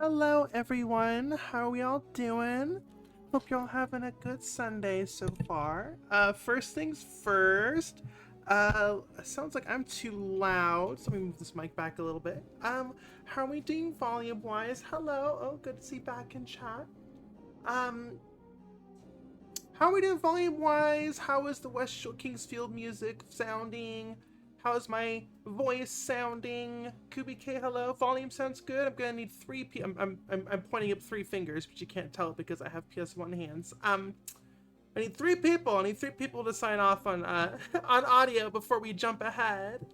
Hello everyone, how are we all doing? Hope you're all having a good Sunday so far. First things first, sounds like I'm too loud, so let me move this mic back a little bit. How are we doing volume-wise? Hello, oh, good to see you back in chat. How are we doing volume-wise? How is the West Kingsfield music sounding? How's my voice sounding? Kubik, hello. Volume sounds good. I'm gonna need three. I'm pointing up three fingers, but you can't tell it because I have PS1 hands. I need three people. I need three people to sign off on on audio before we jump ahead.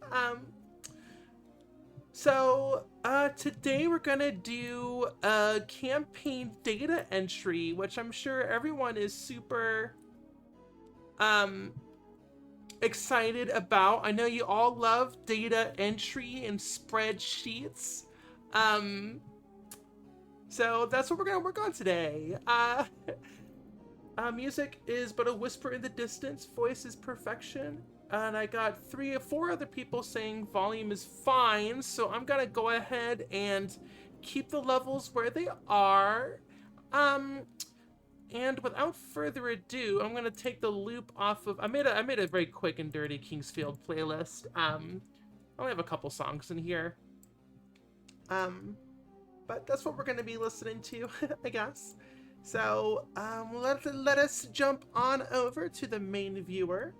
Today we're gonna do a campaign data entry, which I'm sure everyone is super excited about. I know you all love data entry and spreadsheets. So that's what we're gonna work on today. Music is but a whisper in the distance, voice is perfection. And I got 3 or 4 other people saying volume is fine, so I'm gonna go ahead and keep the levels where they are. And without further ado, I'm gonna take the loop off of. I made a very quick and dirty Kingsfield playlist. I only have a couple songs in here. But that's what we're gonna be listening to, I guess. So let us jump on over to the main viewer.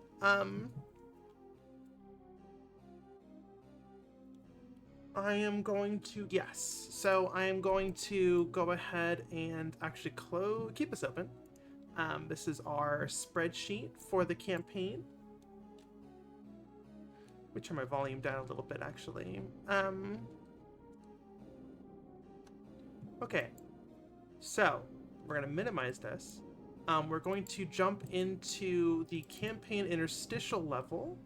I am going to, yes. So I am going to go ahead and actually keep this open. This is our spreadsheet for the campaign. Let me turn my volume down a little bit, actually. Okay. So we're going to minimize this. We're going to jump into the campaign interstitial level.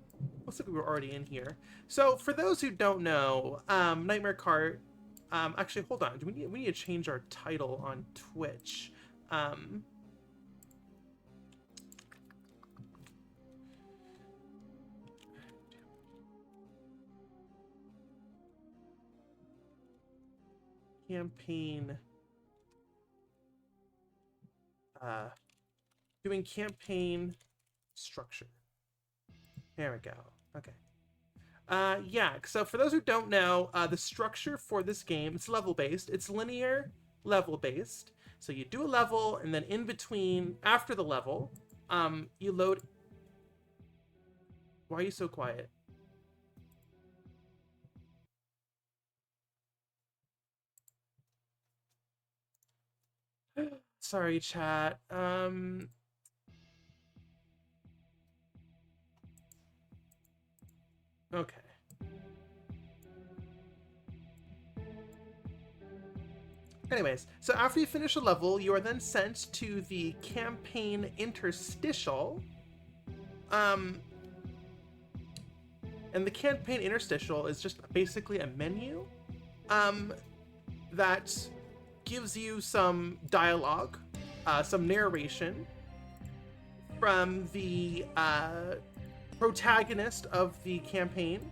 Looks like we were already in here. So for those who don't know, Nightmare Kart. Actually, hold on. We need to change our title on Twitch. Campaign. Doing campaign structure. There we go. Okay. Yeah, so for those who don't know, the structure for this game, it's level-based. It's linear level-based. So you do a level, and then in between, after the level, you load... Why are you so quiet? Sorry, chat. Okay. Anyways, so after you finish a level, you are then sent to the campaign interstitial. And the campaign interstitial is just basically a menu that gives you some dialogue, some narration from the protagonist of the campaign,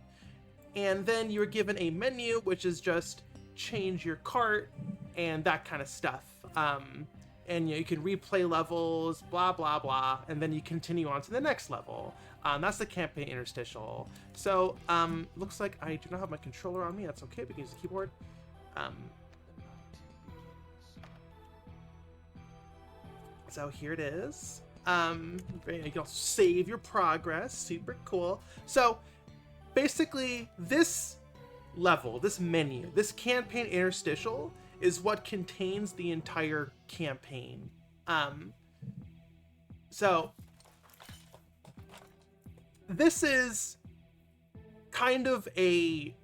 and then you're given a menu which is just change your cart and that kind of stuff. And you can replay levels, blah blah blah, and then you continue on to the next level. That's the campaign interstitial. So looks like I do not have my controller on me. That's okay, we can use the keyboard. So here it is. You can save your progress. Super cool. So basically, this level, this menu, this campaign interstitial is what contains the entire campaign. So this is kind of the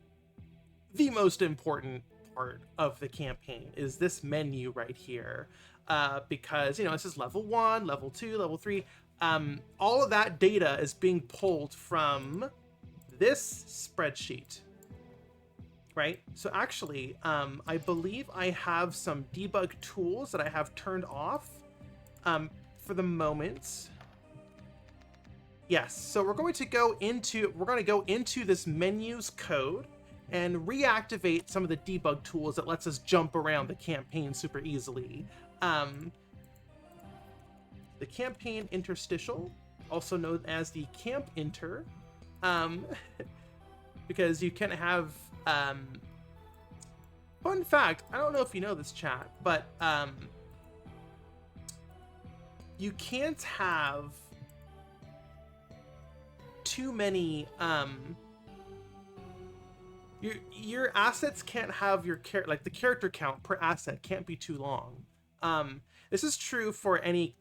most important part of the campaign is this menu right here. Because, this is level 1, level 2, level 3. All of that data is being pulled from this spreadsheet, right? So actually, I believe I have some debug tools that I have turned off for the moment. Yes, so we're going to go into this menu's code, and reactivate some of the debug tools that lets us jump around the campaign super easily. The campaign interstitial, also known as the camp inter, because you can have, fun fact, I don't know if you know this, chat, but you can't have too many, your assets can't have your like the character count per asset can't be too long. This is true for any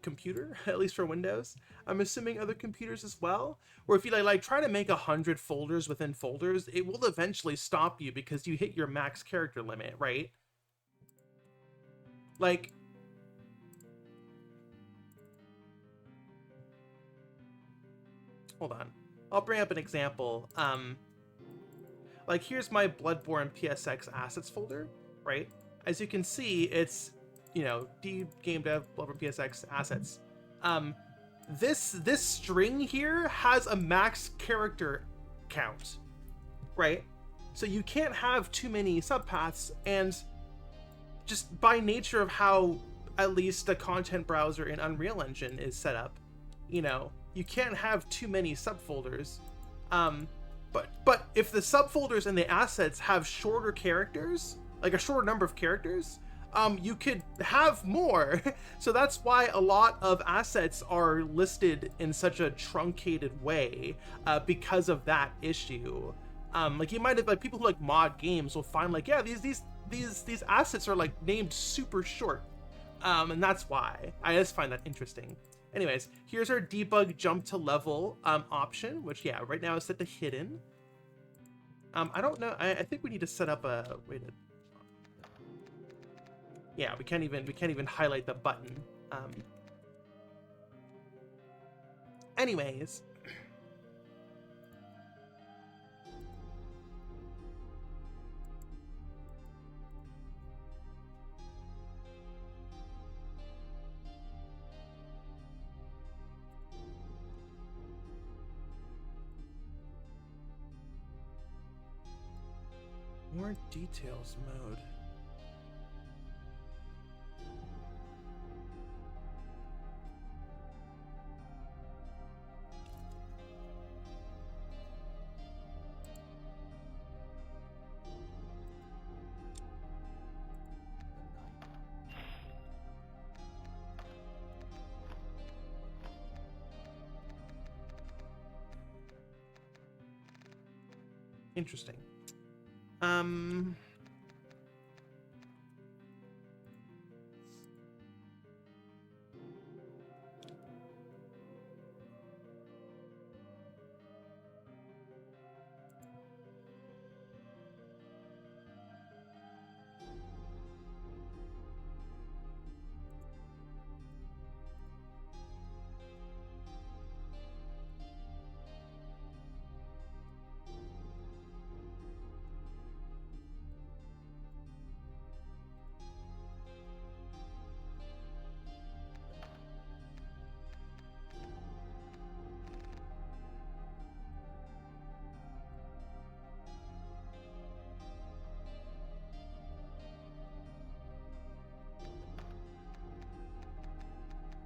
computer, at least for Windows. I'm assuming other computers as well, where if you like try to make 100 folders within folders, it will eventually stop you because you hit your max character limit, right? Like, hold on, I'll bring up an example. Like, here's my Bloodborne PSX assets folder, right? As you can see, it's, you know, D game dev Bloodborne PSX assets. This string here has a max character count, right? So you can't have too many subpaths, and just by nature of how at least the content browser in Unreal Engine is set up, you know, you can't have too many subfolders. But if the subfolders and the assets have shorter characters, like a shorter number of characters, you could have more. So that's why a lot of assets are listed in such a truncated way, because of that issue. Like, you might have, like, people who like mod games will find like, yeah, these assets are like named super short, and that's why. I just find that interesting. Anyways, here's our debug jump to level option, which, yeah, right now is set to hidden. I don't know. I think we need to set up a way to. Yeah, we can't even highlight the button. Anyways. More details mode. Interesting.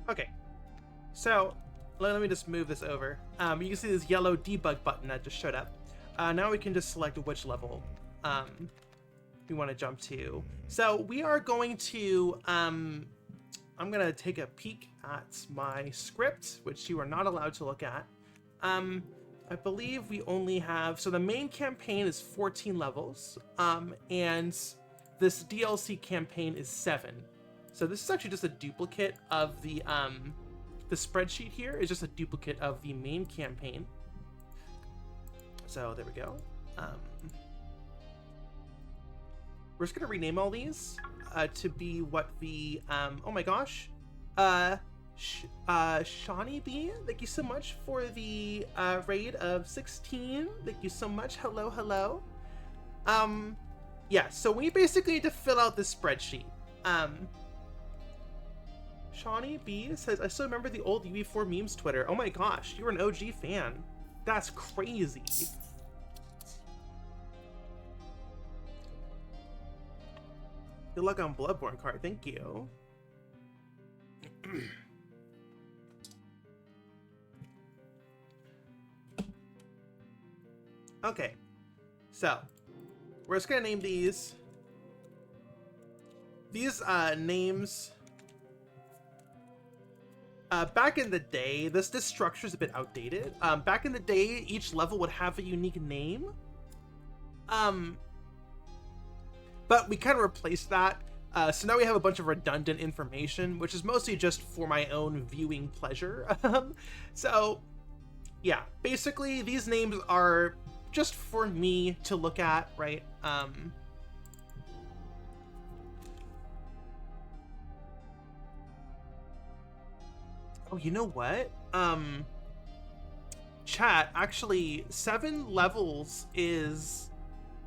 Okay, so let me just move this over. You can see this yellow debug button that just showed up. Now we can just select which level we want to jump to. So we are going to, I'm going to take a peek at my script, which you are not allowed to look at. I believe we only have, so the main campaign is 14 levels, and this DLC campaign is 7. So this is actually just a duplicate of the spreadsheet here is just a duplicate of the main campaign. So there we go. We're just gonna rename all these to be what the oh my gosh, Shawnee B, thank you so much for the raid of 16. Thank you so much. Hello. Yeah, so we basically need to fill out this spreadsheet. Shawnee B says, I still remember the old UB4 memes Twitter. Oh my gosh, you're an OG fan. That's crazy. Good luck on Bloodborne, Kart. Thank you. Okay, so we're just gonna name these names. Back in the day, this structure is a bit outdated. Back in the day, each level would have a unique name. But we kind of replaced that. So now we have a bunch of redundant information, which is mostly just for my own viewing pleasure. So yeah, basically these names are just for me to look at, right? Oh, you know what? Chat, actually 7 levels is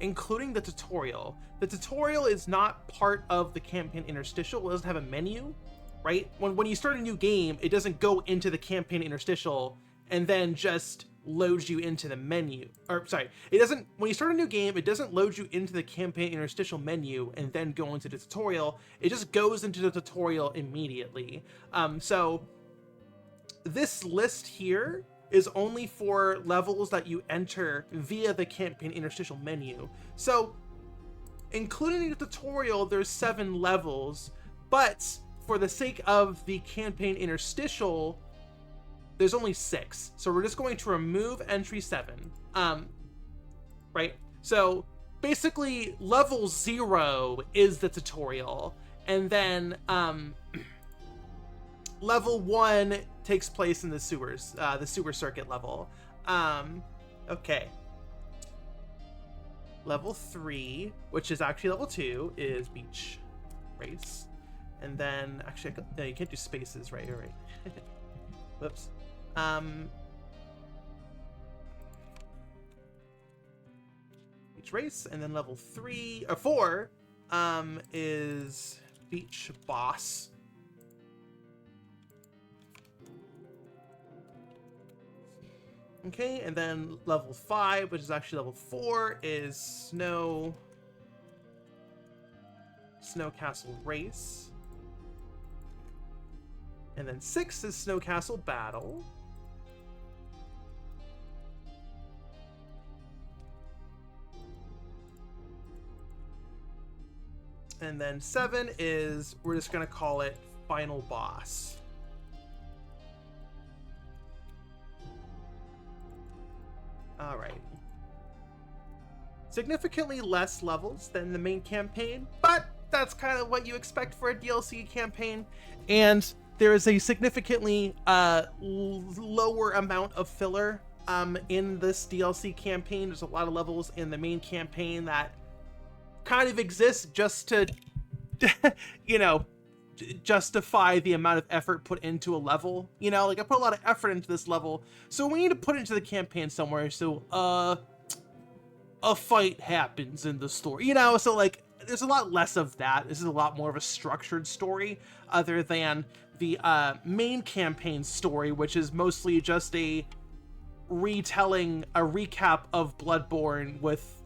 including the tutorial. The tutorial is not part of the campaign interstitial. It doesn't have a menu, right? When you start a new game, it doesn't go into the campaign interstitial and then just loads you into the menu. Or sorry, it doesn't, when you start a new game, it doesn't load you into the campaign interstitial menu and then go into the tutorial. It just goes into the tutorial immediately. So this list here is only for levels that you enter via the campaign interstitial menu. So including the tutorial, there's 7 levels, but for the sake of the campaign interstitial, there's only 6. So we're just going to remove entry 7. Right? So basically level 0 is the tutorial, and then level 1 takes place in the sewers, the sewer circuit level. Okay. Level 3, which is actually level 2, is beach race. And then, actually, no, you can't do spaces, right? You're right. Whoops. Beach race, and then level 4 is beach boss. Okay, and then level 5, which is actually level 4, is Snow Castle Race. And then 6 is Snow Castle Battle. And then 7 is, we're just gonna call it Final Boss. All right. Significantly less levels than the main campaign, but that's kind of what you expect for a DLC campaign. And there is a significantly lower amount of filler in this DLC campaign. There's a lot of levels in the main campaign that kind of exist just to, you know, justify the amount of effort put into a level. You know, like I put a lot of effort into this level, so we need to put it into the campaign somewhere. So a fight happens in the story, you know, so like there's a lot less of that. This is a lot more of a structured story, other than the main campaign story, which is mostly just a retelling, a recap of Bloodborne with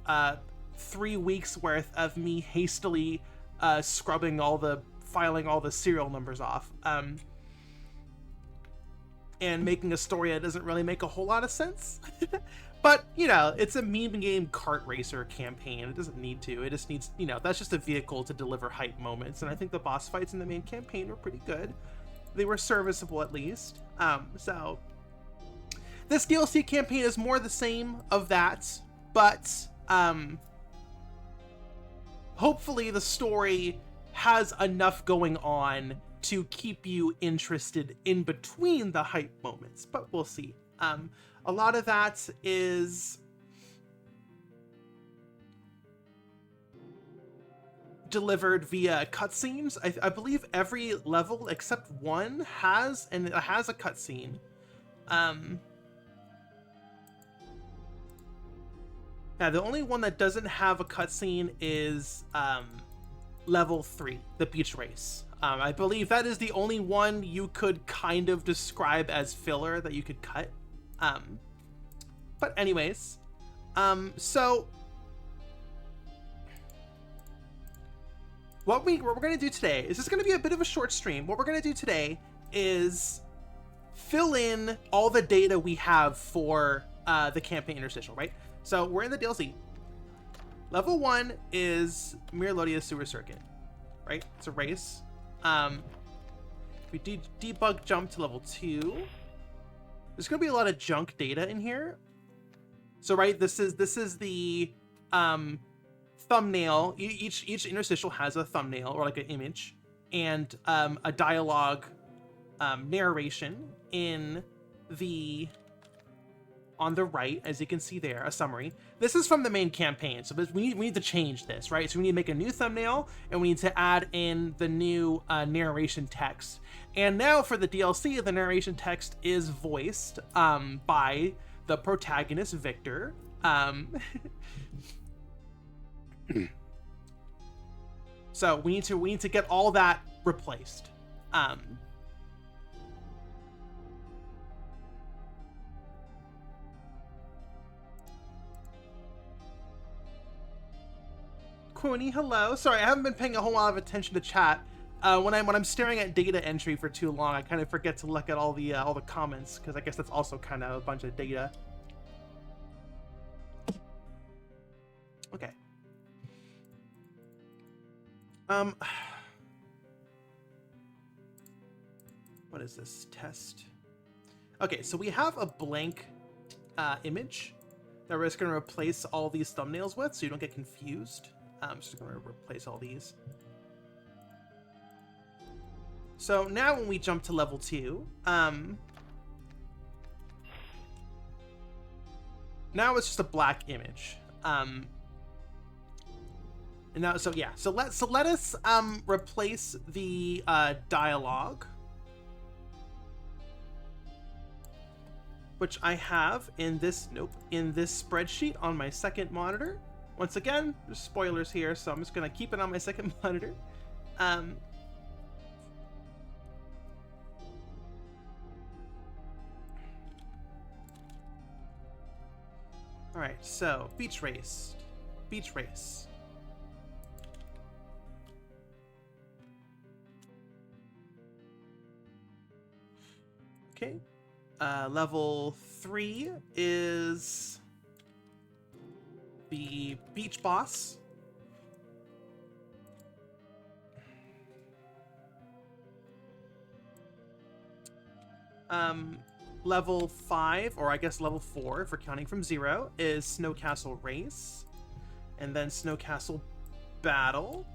3 weeks worth of me hastily filing all the serial numbers off, and making a story that doesn't really make a whole lot of sense. But, you know, it's a meme game kart racer campaign. It doesn't need to. It just needs, you know, that's just a vehicle to deliver hype moments. And I think the boss fights in the main campaign were pretty good. They were serviceable, at least. So this DLC campaign is more the same of that, but hopefully the story has enough going on to keep you interested in between the hype moments, but we'll see. A lot of that is delivered via cutscenes. I believe every level except one has a cutscene. Yeah, the only one that doesn't have a cutscene is level 3, the beach race. I believe that is the only one you could kind of describe as filler that you could cut. But anyways, so what we're going to do today is going to be a bit of a short stream. What we're going to do today is fill in all the data we have for the campaign interstitial, right? So we're in the DLC. Level 1 is Miralodia Sewer Circuit, right? It's a race. We do debug jump to level 2. There's going to be a lot of junk data in here. So, right, this is the thumbnail. Each interstitial has a thumbnail or like an image and a dialogue narration on the right, as you can see there, a summary. This is from the main campaign, so we need to change this, right? So we need to make a new thumbnail, and we need to add in the new narration text. And now for the DLC, the narration text is voiced by the protagonist, Victor. So we need to get all that replaced. Quoony, hello. Sorry, I haven't been paying a whole lot of attention to chat. When I'm staring at data entry for too long, I kind of forget to look at all the comments, because I guess that's also kind of a bunch of data. Okay. What is this? Test. Okay, so we have a blank image that we're just going to replace all these thumbnails with, so you don't get confused. I'm just going to replace all these. So now when we jump to level 2, now it's just a black image. And now, so yeah, so let us replace the dialogue, which I have in this spreadsheet on my second monitor. Once again, there's spoilers here, so I'm just gonna keep it on my second monitor. All right, so beach race. Okay, level 3 is the beach boss. Level 5, or I guess level 4 if we're counting from 0, is Snow Castle Race, and then Snow Castle Battle.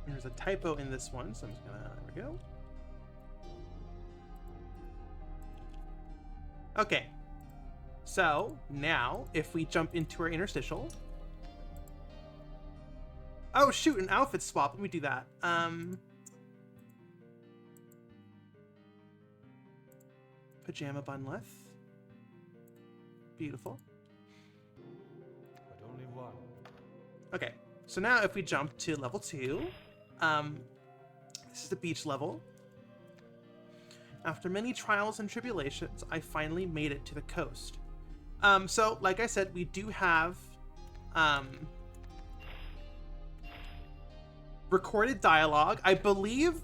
There's a typo in this one, so I'm just gonna, there we go. Okay, so now if we jump into our interstitial, oh shoot, an outfit swap. Let me do that. Pajama bunleth. Beautiful. But only one. Okay, so now if we jump to level 2, this is the beach level. After many trials and tribulations, I finally made it to the coast. So like I said, we do have recorded dialogue. I believe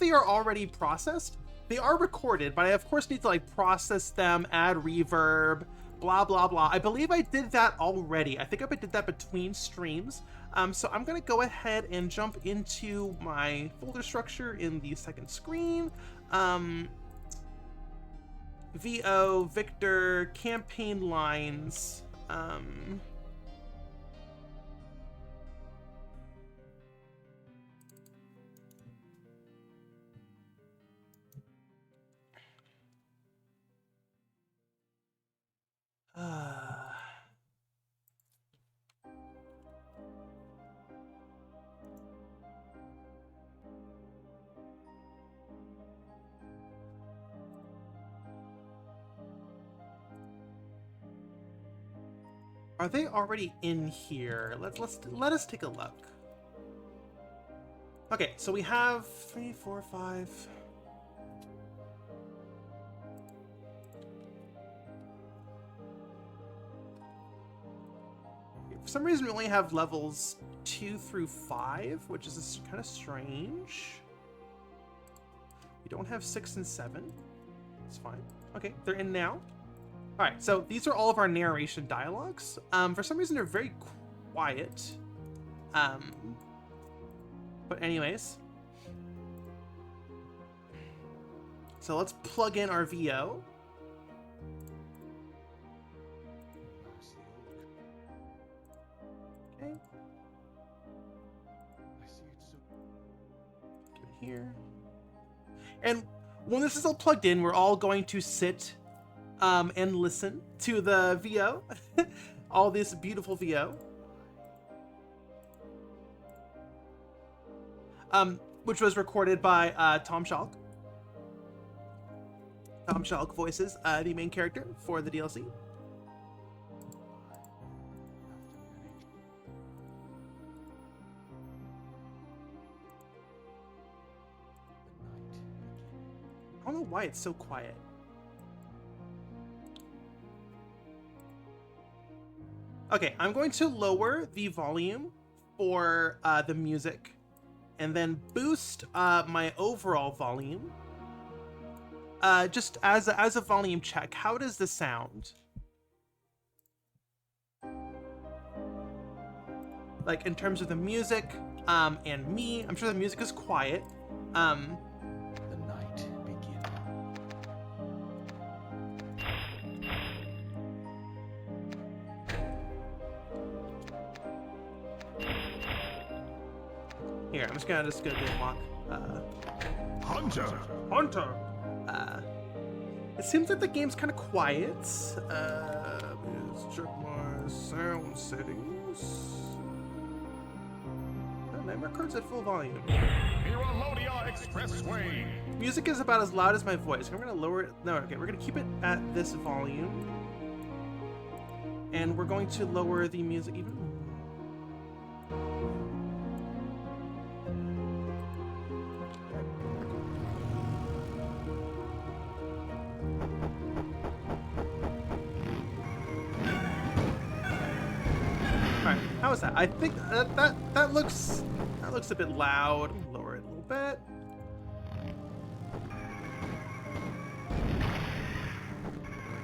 they are already processed. They are recorded, but I of course need to like process them, add reverb, blah blah blah. I believe I did that already. I think I did that between streams. So I'm gonna go ahead and jump into my folder structure in the second screen. VO Victor campaign lines. Are they already in here? Let us take a look. Okay, so we have 3, 4, 5. For some reason, we only have levels 2 through 5, which is kind of strange. We don't have 6 and 7. It's fine. Okay, they're in now. All right, so these are all of our narration dialogues. For some reason, they're very quiet. But anyways. So let's plug in our VO. Okay. Here. And when this is all plugged in, we're all going to sit and listen to the VO. All this beautiful VO. Which was recorded by Tom Schalk. Tom Schalk voices the main character for the DLC. I don't know why it's so quiet. Okay, I'm going to lower the volume for the music and then boost my overall volume. Just as a volume check, how does this sound? Like in terms of the music and me, I'm sure the music is quiet. The night begins. Here, I'm just gonna do a mock. Hunter! It seems like the game's kind of quiet. Let's check my sound settings. Nightmare Kart's at full volume. LWMedia Expressway! Music is about as loud as my voice. I'm gonna lower it. No, okay, we're gonna keep it at this volume. And we're going to lower the music even more. Alright, how is that? I think that looks a bit loud. Lower it a little bit.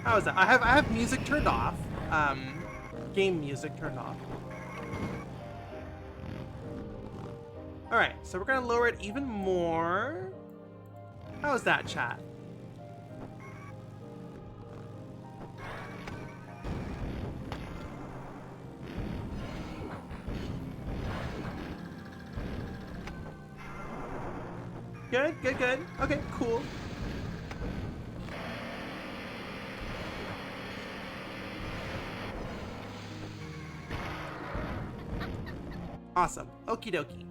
How is that? I have music turned off. Game music turned off. Alright, so we're gonna lower it even more. How is that, chat? Good, good, good. Okay, cool. Awesome. Okie dokie.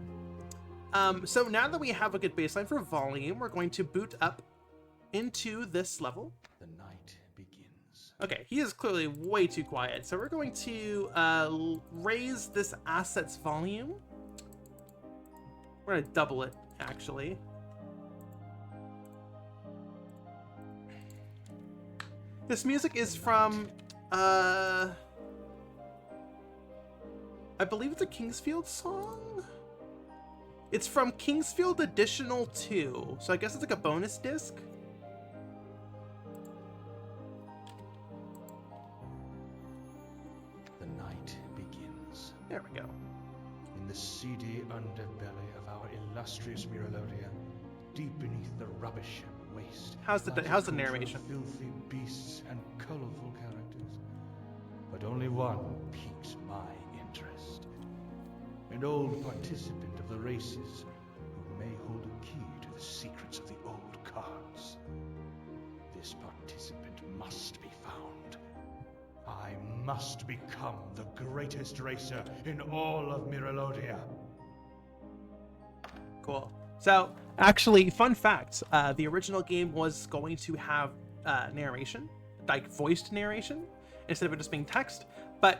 So now that we have a good baseline for volume, we're going to boot up into this level. The night begins. Okay, he is clearly way too quiet. So we're going to raise this asset's volume. We're going to double it, actually. This music is from, I believe it's a Kingsfield song? It's from Kingsfield Additional 2, so I guess it's like a bonus disc. The night begins. There we go. In the seedy underbelly of our illustrious Miralodia, deep beneath the rubbish and waste. How's the narration? Filthy beasts and colorful characters. But only one piques my interest. An old participant of the races who may hold a key to the secrets of the old cards. This participant must be found. I must become the greatest racer in all of Miralodia. Cool. So, actually, fun fact, the original game was going to have narration, like voiced narration, instead of it just being text. But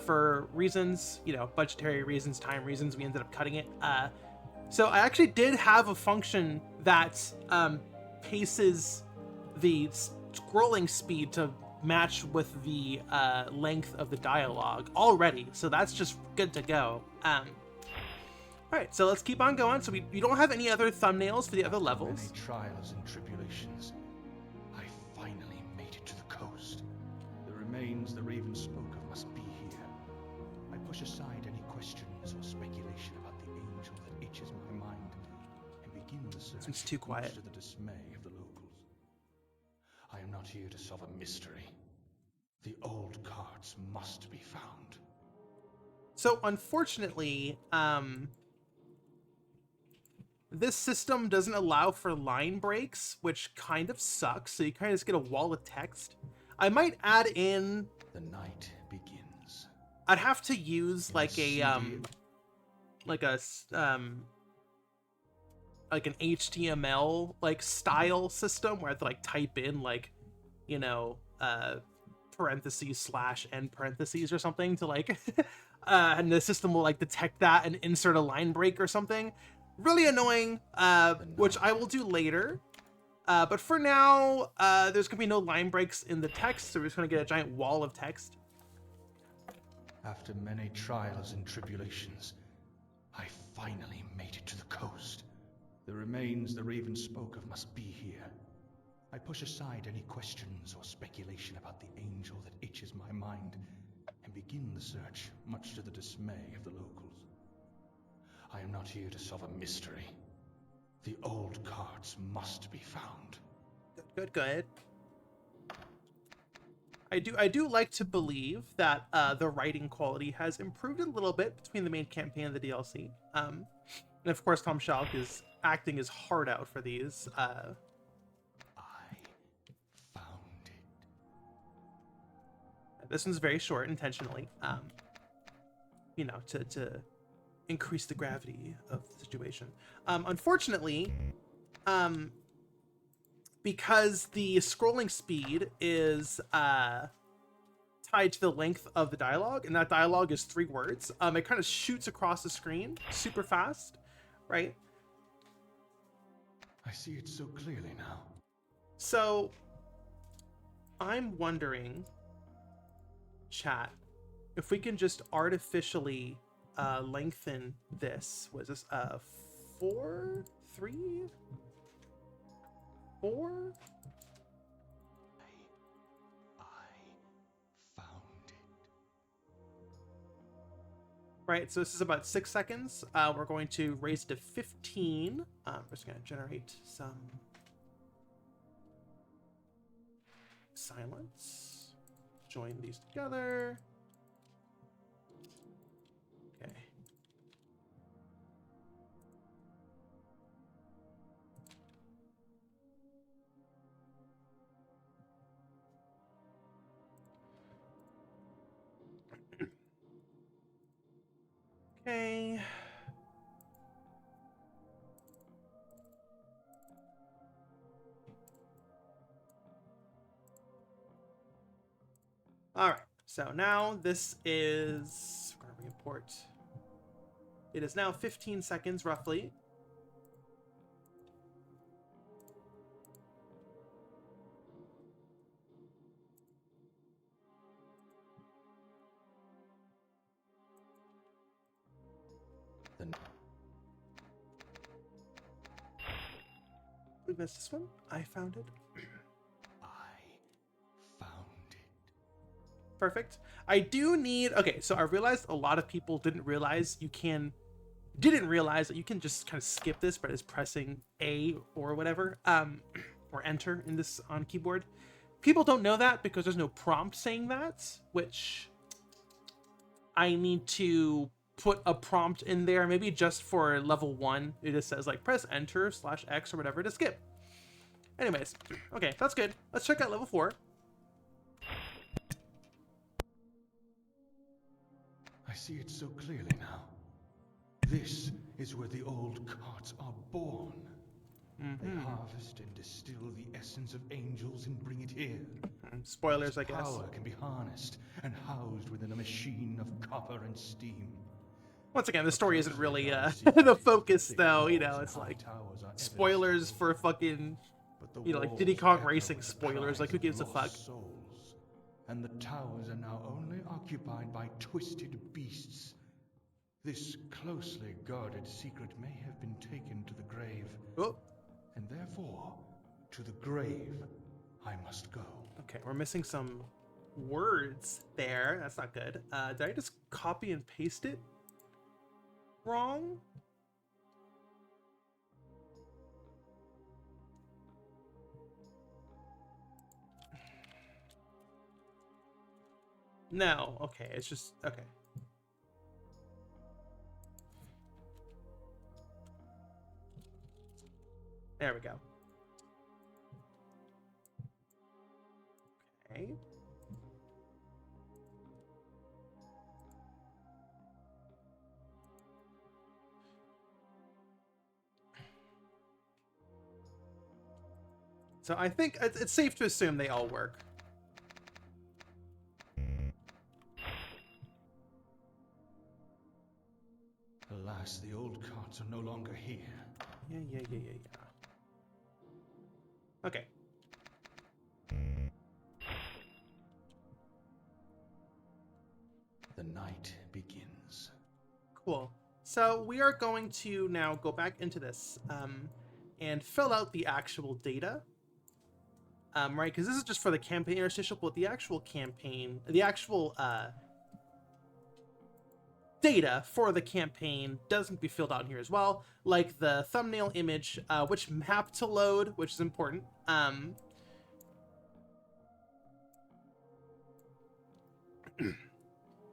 for reasons, budgetary reasons, time reasons, we ended up cutting it. So I actually did have a function that paces the scrolling speed to match with the length of the dialogue already. So that's just good to go. All right, so let's keep on going. So we don't have any other thumbnails for the other levels. Many trials and tribulations, I finally made it to the coast. The remains the Raven spoke of must be here. I push aside any questions or speculation about the angel that itches my mind and begin the search. It's too quiet. Much to the dismay of the locals. I am not here to solve a mystery. The old carts must be found. So unfortunately, this system doesn't allow for line breaks, which kind of sucks. So you kind of just get a wall of text. I might add in. The night begins. I'd have to use like an HTML like style system where I have to like type in like, parentheses / end parentheses or something to like, and the system will like detect that and insert a line break or something. Really annoying, which I will do later. But for now, there's gonna be no line breaks in the text, so we're just gonna get a giant wall of text. After many trials and tribulations, I finally made it to the coast. The remains the Raven spoke of must be here. I push aside any questions or speculation about the angel that itches my mind and begin the search, much to the dismay of the locals. I am not here to solve a mystery. The old carts must be found. Good, go ahead. I do like to believe that the writing quality has improved a little bit between the main campaign and the DLC. And of course, Tom Schalk is acting his heart out for these. I found it. This one's very short, intentionally. To increase the gravity of the situation. Unfortunately, because the scrolling speed is tied to the length of the dialogue, and that dialogue is 3 words, it kind of shoots across the screen super fast, right? I see it so clearly now. So I'm wondering, chat, if we can just artificially lengthen this. Was this 4, 3, 4? I found it. Right, so this is about 6 seconds. We're going to raise it to 15. We're just going to generate some silence. Join these together. Okay. Okay. All right. So now this is, we're going to re-import. It is now 15 seconds roughly. We missed this one. I found it. I found it. Perfect. I do need, okay, so I realized a lot of people didn't realize that you can just kind of skip this by just pressing A or whatever, or enter in this on keyboard. People don't know that because there's no prompt saying that, which I need to put a prompt in there, maybe just for level 1. It just says like press enter /X or whatever to skip. Anyways, okay, that's good. Let's check out level 4. I see it so clearly now. This is where the old carts are born. They harvest and distill the essence of angels and bring it here. Spoilers, I Its guess. power can be harnessed and housed within a machine of copper and steam. Once again, the A story isn't closely really guarded secret the is that focus, thick though. You walls know, and it's high like towers are ever spoilers stable, for fucking, but the you know, like walls Diddy Kong echo Racing with the spoilers. Like, cries who of gives a fuck? lost souls. And the towers are now only occupied by twisted beasts. This closely guarded secret may have been taken to the grave, Oh, and therefore, to the grave I must go. okay, we're missing some words there. That's not good. Did I just copy and paste it wrong? No, okay, it's just, okay. There we go. Okay. So I think it's safe to assume they all work. Alas, the old carts are no longer here. Yeah. Okay. The night begins. Cool. So we are going to now go back into this and fill out the actual data. Right, because this is just for the campaign interstitial, but the actual campaign, the actual data for the campaign doesn't be filled out in here as well, like the thumbnail image, which map to load, which is important.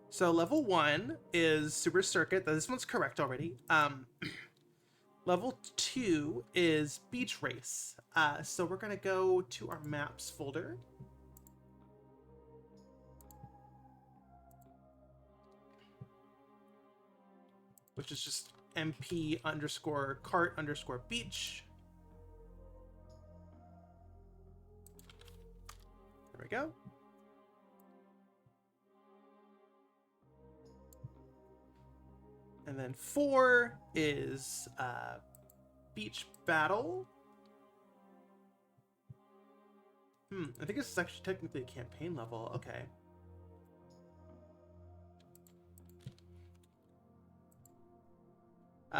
So level 1 is Super Circuit. This one's correct already. Level 2 is Beach Race. So we're going to go to our maps folder. Which is just MP underscore Kart underscore beach. There we go. And then 4 is Beach Battle. I think this is actually technically a campaign level. Okay.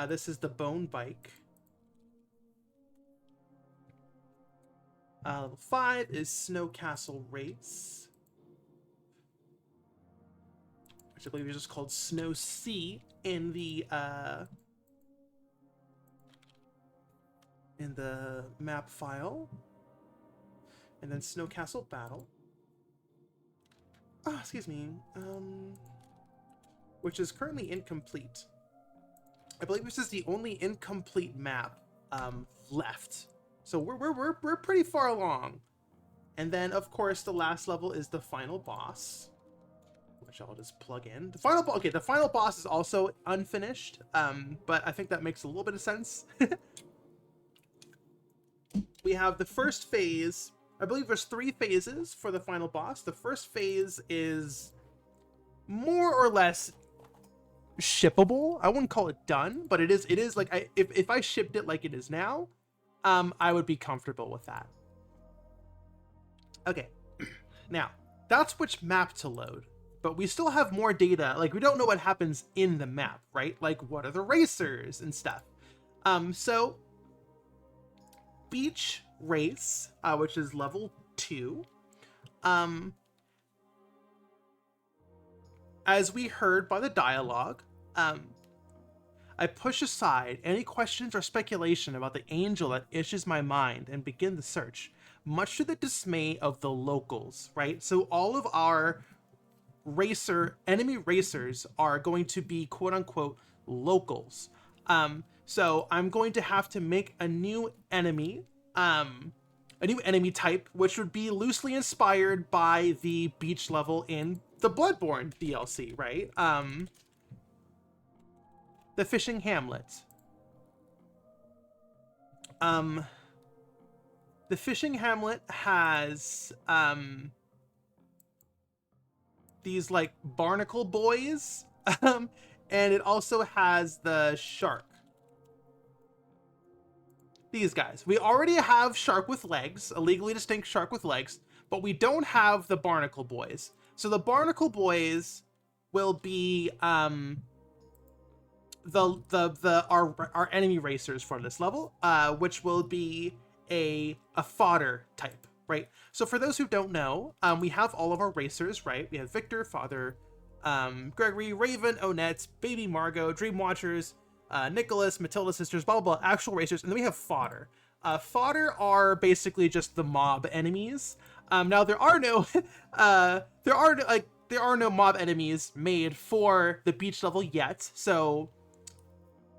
This is the Bone Bike. Level 5 is Snow Castle Race, which I believe is just called Snow Sea in the map file. And then Snow Castle Battle. Oh, excuse me. Which is currently incomplete. I believe this is the only incomplete map left. So we're pretty far along. And then, of course, the last level is the final boss, which I'll just plug in. The final boss. Okay, the final boss is also unfinished, but I think that makes a little bit of sense. We have the first phase. I believe there's 3 phases for the final boss. The first phase is more or less shippable. I wouldn't call it done, but it is like if I shipped it like it is now, I would be comfortable with that. Okay. Now, that's which map to load, but we still have more data. Like, we don't know what happens in the map, right? Like, what are the racers and stuff? So Beach Race, which is level 2. As we heard by the dialogue, I push aside any questions or speculation about the angel that itches my mind and begin the search, much to the dismay of the locals, right? So all of our enemy racers are going to be quote unquote locals. So I'm going to have to make a new enemy type, which would be loosely inspired by the beach level in the Bloodborne DLC, right? The Fishing Hamlet. The Fishing Hamlet has these like barnacle boys, and it also has the shark. These guys. We already have shark with legs, a legally distinct shark with legs, but we don't have the barnacle boys. So the barnacle boys will be our enemy racers for this level, which will be a fodder type, right? So for those who don't know, we have all of our racers, right? We have Victor, Father, Gregory, Raven, Onette, Baby Margot, Dream Watchers, Nicholas, Matilda sisters, blah blah blah, actual racers, and then we have fodder. Fodder are basically just the mob enemies. Now there are no there are no mob enemies made for the beach level yet, so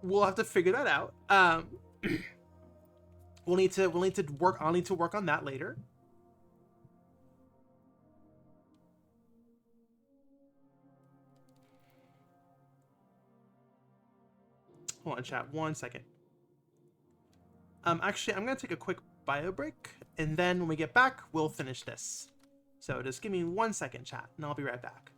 we'll have to figure that out. We'll need to work. I'll need to work on that later. Hold on, chat. 1 second. Actually, I'm gonna take a quick bio break, and then when we get back, we'll finish this. So just give me 1 second, chat, and I'll be right back.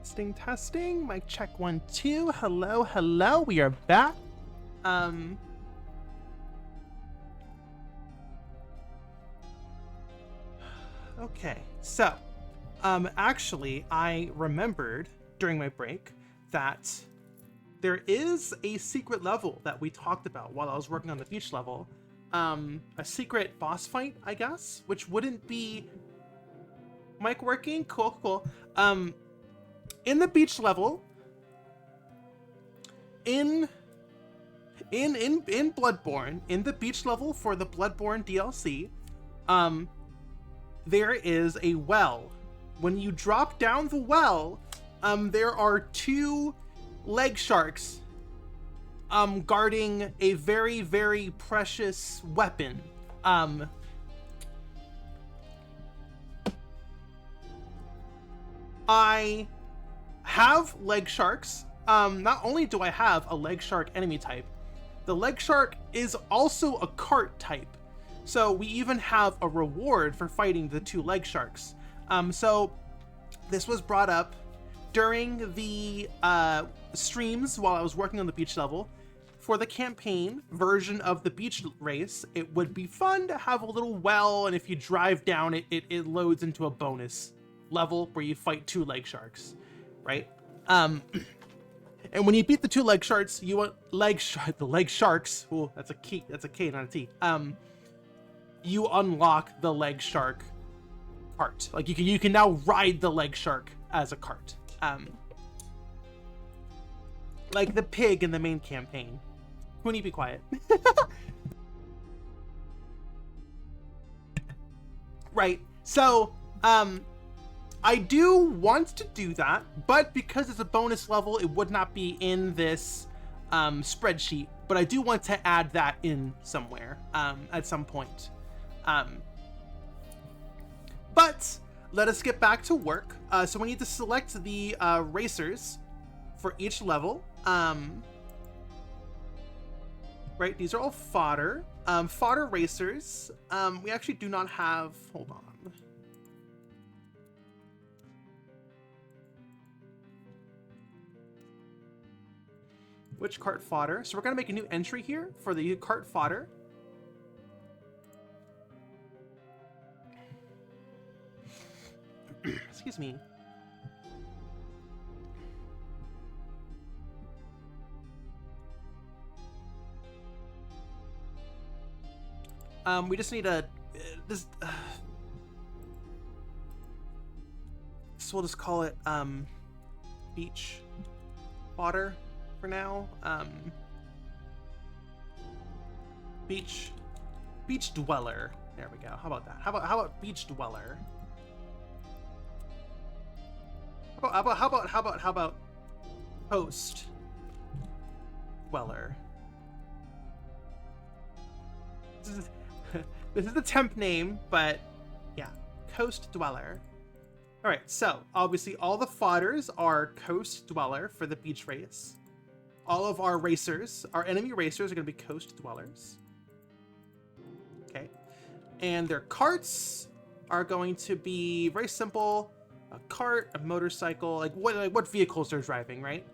Testing, testing. Mic check 1, 2. Hello, hello. We are back. Okay, so, actually, I remembered during my break that there is a secret level that we talked about while I was working on the beach level. A secret boss fight, I guess, which wouldn't be mic working. Cool. In the beach level, in Bloodborne, in the beach level for the Bloodborne DLC, there is a well. When you drop down the well, there are 2 leg sharks guarding a very, very precious weapon. I have leg sharks. Not only do I have a leg shark enemy type, the leg shark is also a Kart type. So we even have a reward for fighting the 2 leg sharks. So this was brought up during the streams while I was working on the beach level. For the campaign version of the beach race, it would be fun to have a little well, and if you drive down it, it loads into a bonus level where you fight 2 leg sharks, right? And when you beat the 2 leg sharks, you want the leg sharks. Oh, that's a K, not a T. You unlock the leg shark cart. Like you can now ride the leg shark as a cart. Like the pig in the main campaign. Queenie, be quiet. Right. So, I do want to do that, but because it's a bonus level, it would not be in this spreadsheet. But I do want to add that in somewhere at some point. But let us get back to work. So we need to select the racers for each level. Right, these are all fodder. Fodder racers. We actually do not have. Hold on. Which cart fodder? So we're gonna make a new entry here for the cart fodder. Excuse me. We just need a so we'll just call it beach fodder for now. Beach dweller. There we go. How about that? How about beach dweller? How about host dweller? This is the temp name, but yeah, coast dweller. All right, so obviously all the fodders are coast dweller for the beach race. All of our racers, our enemy racers, are going to be coast dwellers. Okay, and their carts are going to be very simple: a cart, a motorcycle, like what vehicles they're driving, right?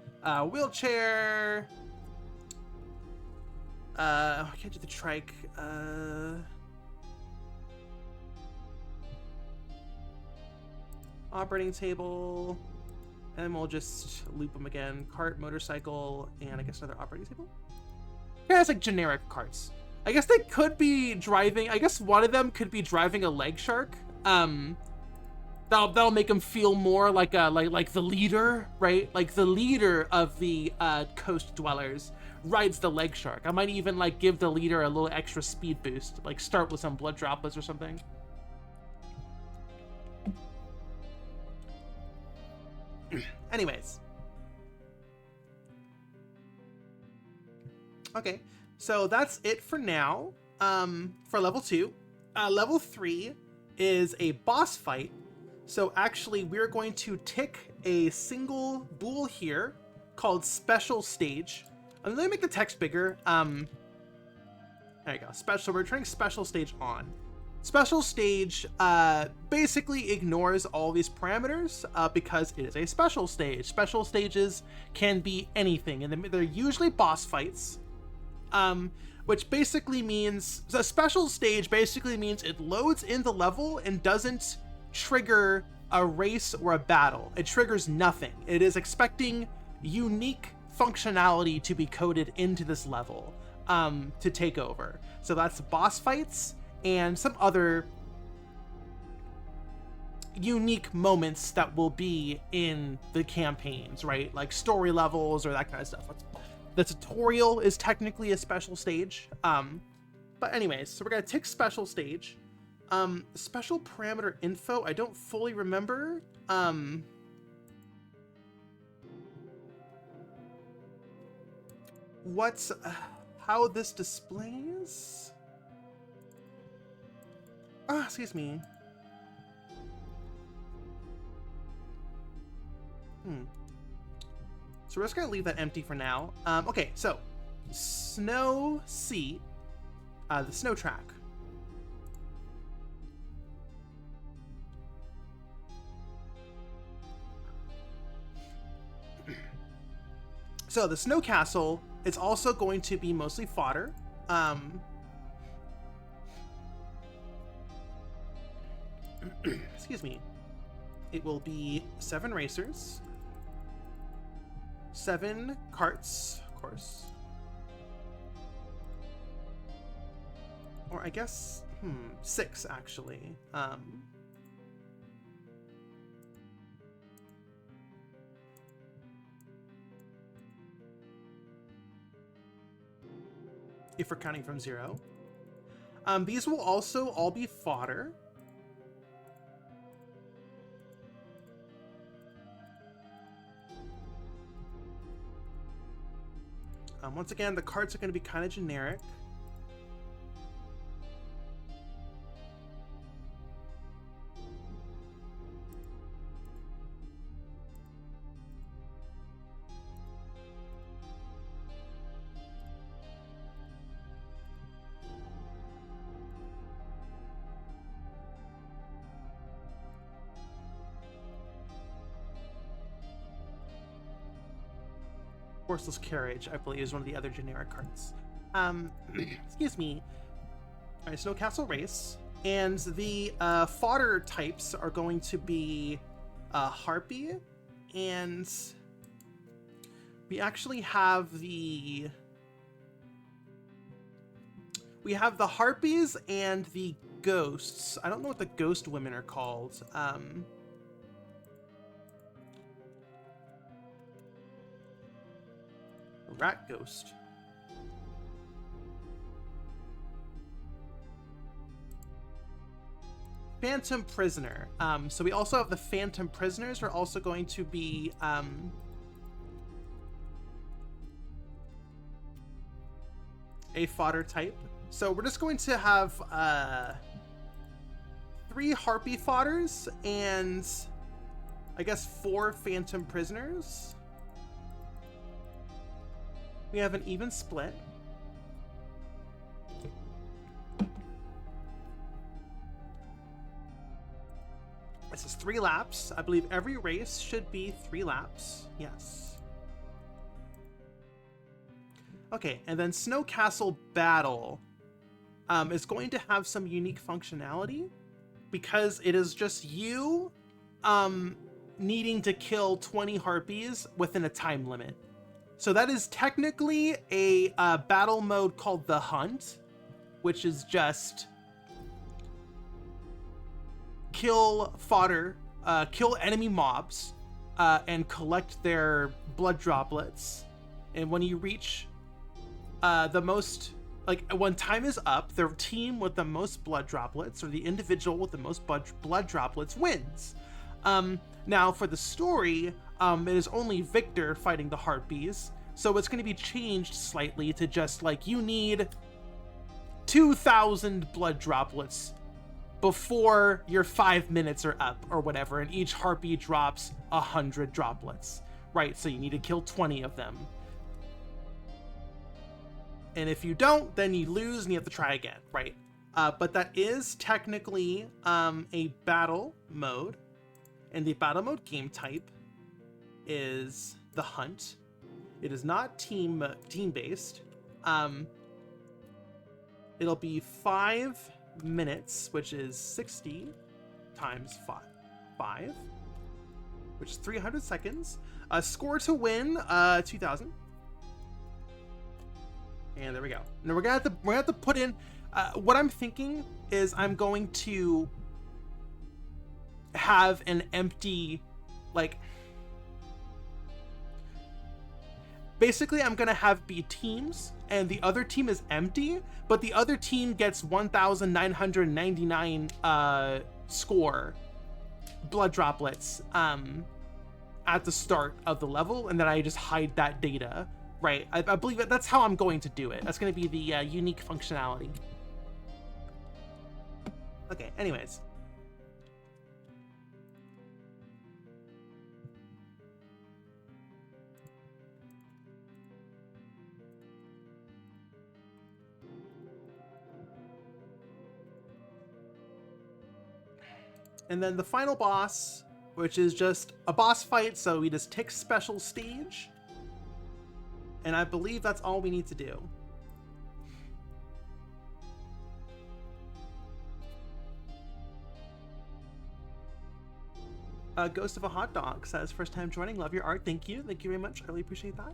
Wheelchair. I can't do the trike. Operating table, and we'll just loop them again. Cart, motorcycle, and I guess another operating table. Yeah, it's like generic carts. I guess they could be driving. I guess one of them could be driving a leg shark. That'll make him feel more like the leader, right? Like the leader of the coast dwellers rides the leg shark. I might even like give the leader a little extra speed boost, like start with some blood droplets or something. Anyways. Okay, so that's it for now. For level 2. Level 3 is a boss fight. So actually we're going to tick a single bool here called special stage. Let me make the text bigger. There you go. Special. We're turning special stage on. Special stage basically ignores all these parameters because it is a special stage. Special stages can be anything, and they're usually boss fights, which basically means a special stage basically means it loads in the level and doesn't trigger a race or a battle. It triggers nothing. It is expecting unique functionality to be coded into this level to take over. So that's boss fights and some other unique moments that will be in the campaigns, right? Like story levels or that kind of stuff. The tutorial is technically a special stage. But anyways, so we're gonna tick special stage. Special parameter info, I don't fully remember. What's how this displays? Excuse me. So we're just gonna leave that empty for now. Okay, so snow sea, the snow track. So the snow castle is also going to be mostly fodder. Excuse me. It will be 7 racers, 7 carts, of course. Or I guess, 6 actually. If we're counting from 0. These will also all be fodder. Once again, the carts are going to be kind of generic. Horseless carriage, I believe, is one of the other generic carts. Excuse me. All right, Snow Castle race, and the fodder types are going to be harpy, and we actually have the harpies and the ghosts. I don't know what the ghost women are called. Rat ghost. Phantom prisoner. So we also have the phantom prisoners are also going to be a fodder type. So we're just going to have 3 harpy fodders and I guess 4 phantom prisoners. We have an even split. This is 3 laps. I believe every race should be 3 laps. Yes. Okay, and then Snow Castle Battle is going to have some unique functionality because it is just you needing to kill 20 harpies within a time limit. So that is technically a battle mode called the Hunt, which is just kill fodder, kill enemy mobs, and collect their blood droplets. And when you reach the most, like when time is up, the team with the most blood droplets or the individual with the most blood droplets wins. Now for the story, it is only Victor fighting the harpies, so it's going to be changed slightly to just like you need 2,000 blood droplets before your 5 minutes are up or whatever, and each harpy drops 100 droplets, right? So you need to kill 20 of them. And if you don't, then you lose and you have to try again, right? but that is technically a battle mode, and the battle mode game type is the hunt. It is not team based. It'll be 5 minutes, which is 60 times 5, which is 300 seconds. Score to win, 2,000. And there we go. Now we're gonna have to put in. What I'm thinking is I'm going to have an empty, like. Basically, I'm gonna have be teams, and the other team is empty, but the other team gets 1,999 score blood droplets at the start of the level, and then I just hide that data. Right, I believe that's how I'm going to do it. That's going to be the unique functionality. Okay, anyways. And then the final boss, which is just a boss fight, so we just tick special stage. And I believe that's all we need to do. Ghost of a Hot Dog says, first time joining, love your art, thank you very much, I really appreciate that.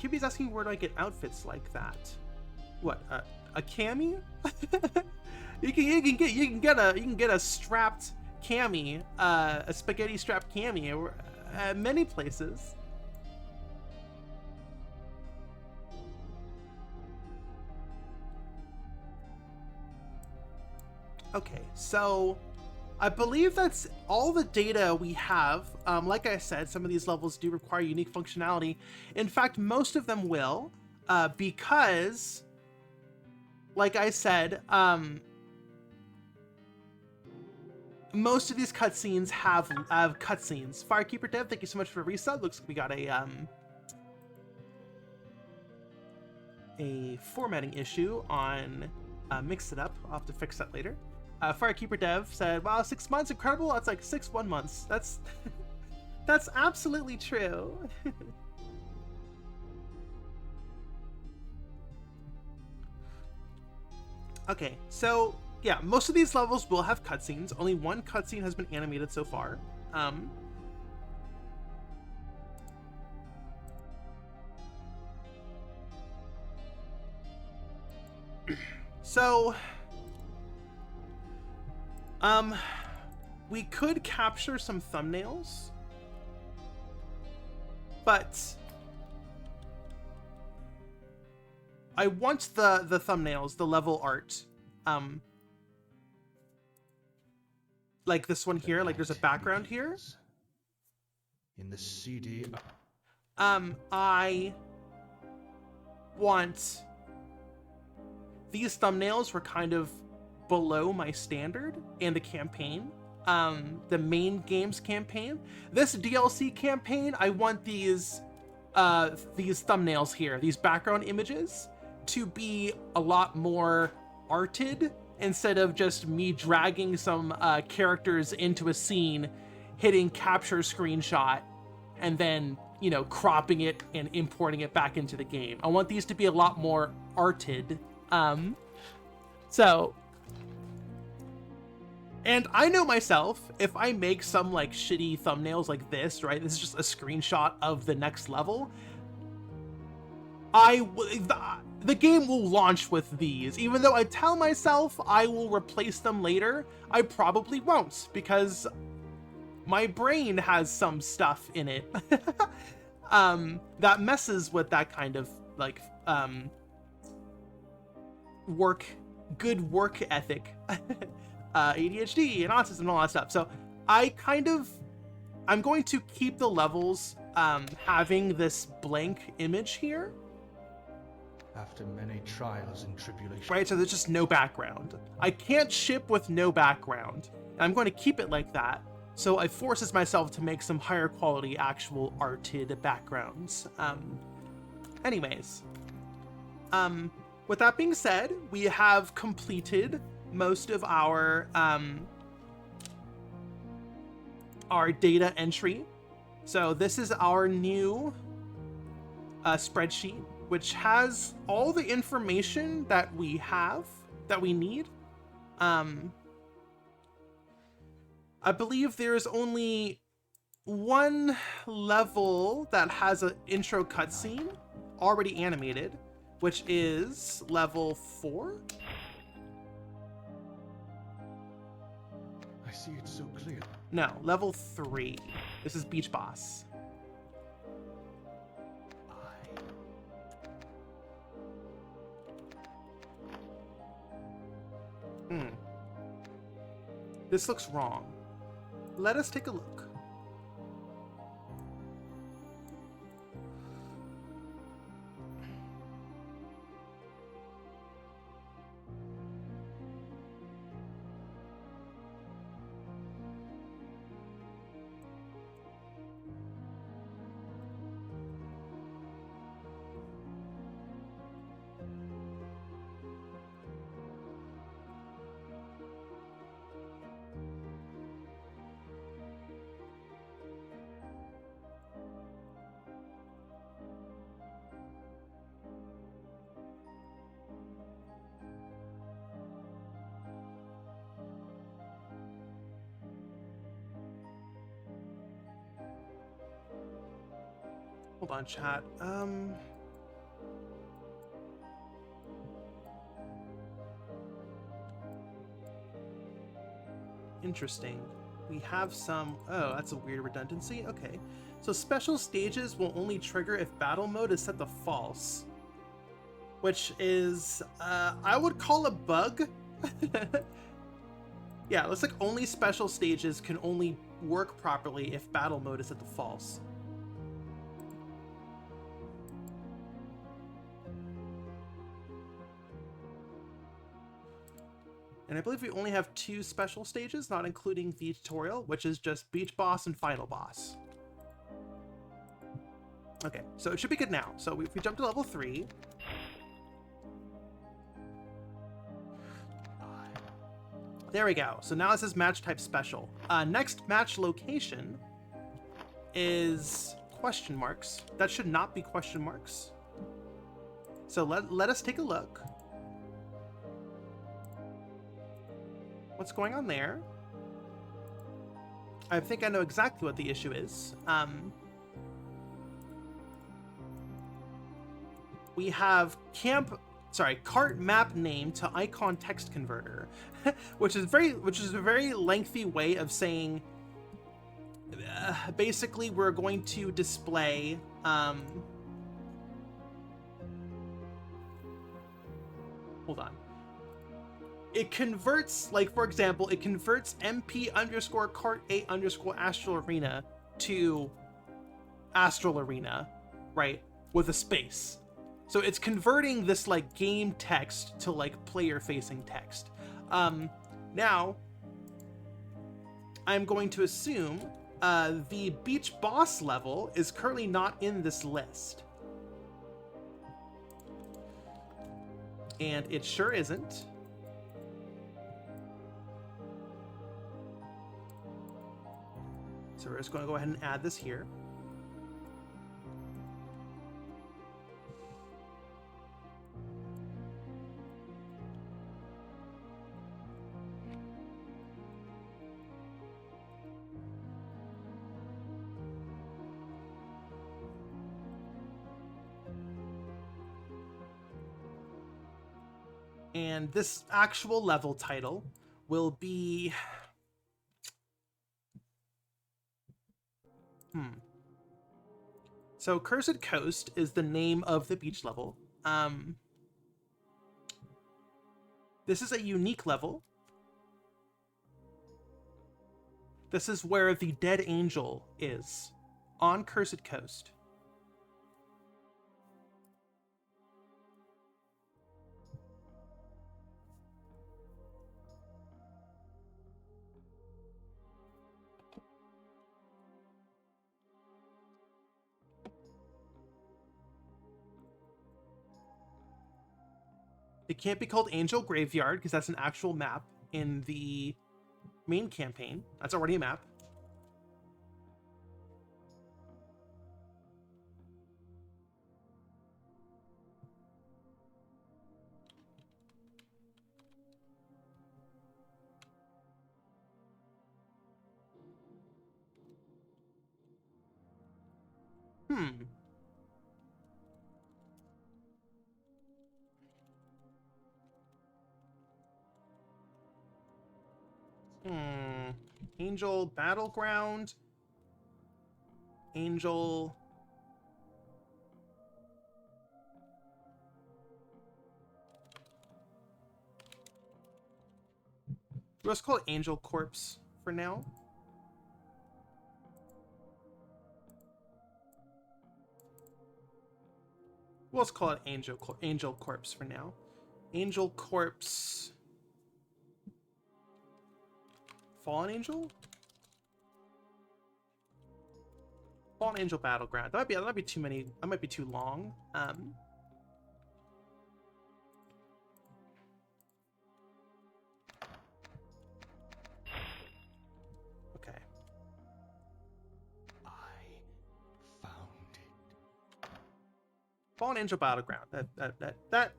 Kibi's asking, where do I get outfits like that? What, a cami? you can get a strapped cami, a spaghetti strapped cami at many places. Okay, so I believe that's all the data we have. Like I said, some of these levels do require unique functionality. In fact, most of them will, because, like I said, most of these cutscenes have cutscenes. Firekeeper Dev, thank you so much for the resub. Looks like we got a formatting issue on Mix It Up. I'll have to fix that later. Firekeeper Dev said, wow, 6 months, incredible. That's like 6 1 months. That's that's absolutely true. Okay, so yeah, most of these levels will have cutscenes. Only one cutscene has been animated so far. So we could capture some thumbnails, but I want the thumbnails, the level art, like this one here, like there's a background here. In the CD. I want these thumbnails were kind of below my standard in the campaign, the main games campaign. This DLC campaign, I want these thumbnails here, these background images, to be a lot more arted instead of just me dragging some characters into a scene, hitting capture screenshot, and then, you know, cropping it and importing it back into the game. I want these to be a lot more arted. So, and I know myself, if I make some like shitty thumbnails like this, right? This is just a screenshot of the next level. The game will launch with these. Even though I tell myself I will replace them later, I probably won't, because my brain has some stuff in it that messes with that kind of like good work ethic, ADHD and autism and all that stuff. So I'm going to keep the levels having this blank image here. After many trials and tribulations. Right, so there's just no background. I can't ship with no background. I'm going to keep it like that, so I forces myself to make some higher quality actual arted backgrounds. Anyways, with that being said, we have completed most of our data entry. So this is our new spreadsheet, which has all the information that we need. I believe there's only one level that has an intro cutscene already animated, which is level 4. I see it so clearly. No, level 3. This is Beach Boss. This looks wrong. Let us take a look. Hold on, chat. Interesting. We have some... Oh, that's a weird redundancy. Okay. So special stages will only trigger if battle mode is set to false. Which is... I would call a bug. Yeah, it looks like only special stages can only work properly if battle mode is set to false. And I believe we only have 2 special stages, not including the tutorial, which is just Beach Boss and Final Boss. Okay, so it should be good now. So if we jump to level 3... There we go. So now it says match type special. Next match location is question marks. That should not be question marks. So let us take a look. What's going on there? I think I know exactly what the issue is. We have Kart map name to icon text converter, which is a very lengthy way of saying basically we're going to display hold on. It converts, like, for example, it converts MP_Kart8_Astral Arena to Astral Arena, right? With a space. So it's converting this, like, game text to, like, player-facing text. Now, I'm going to assume the Beach Boss level is currently not in this list. And it sure isn't. So we're just going to go ahead and add this here. And this actual level title will be... So Cursed Coast is the name of the beach level. This is a unique level. This is where the dead angel is, on Cursed Coast. It can't be called Angel Graveyard because that's an actual map in the main campaign. That's already a map. Angel Battleground. Angel. Let's call it Angel Corpse for now. Let's call it Angel Corpse for now. Angel Corpse. Fallen Angel? Fallen Angel Battleground. That might be too many. That might be too long. Okay. I found it. Fallen Angel Battleground. That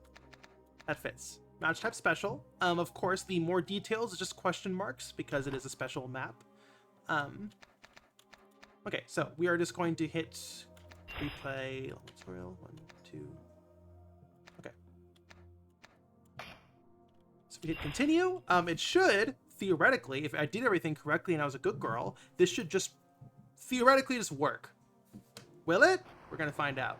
fits. Match type special. Of course, the more details is just question marks because it is a special map. Okay, so we are just going to hit replay tutorial 1, 2. Okay. So we hit continue. It should theoretically, if I did everything correctly and I was a good girl, this should just theoretically just work. Will it? We're gonna find out.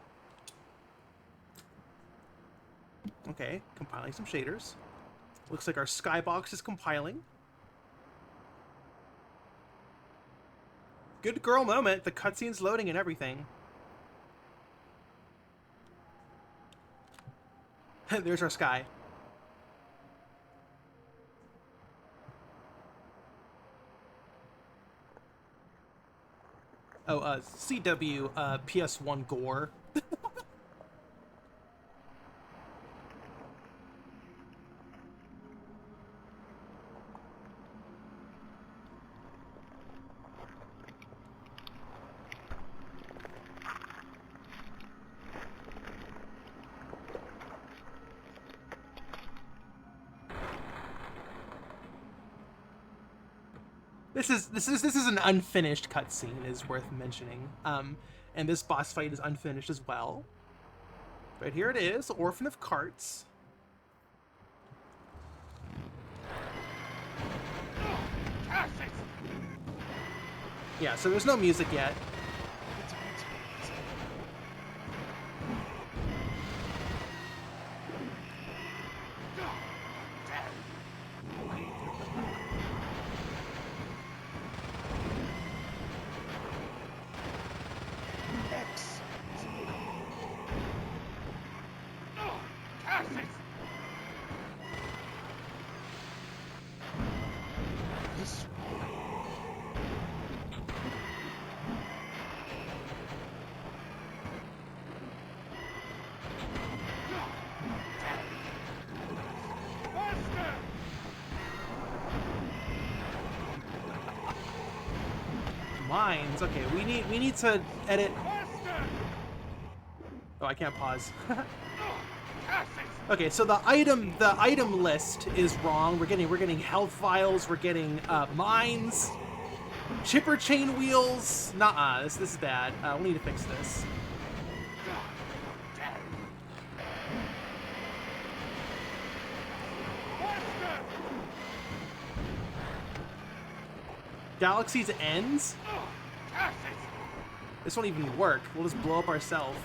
Okay, compiling some shaders. Looks like our skybox is compiling. Good girl moment. The cutscene's loading and everything. There's our sky. Oh, CW PS1 gore. This is an unfinished cutscene, is worth mentioning. And this boss fight is unfinished as well. But here it is, Orphan of Karts. Yeah, so there's no music yet. Mines. Okay, we need to edit. Oh, I can't pause. Okay, so the item list is wrong. We're getting health vials. We're getting mines, chipper chain wheels. Nuh-uh, this is bad. We need to fix this. Galaxy's Ends? This won't even work. We'll just blow up ourselves.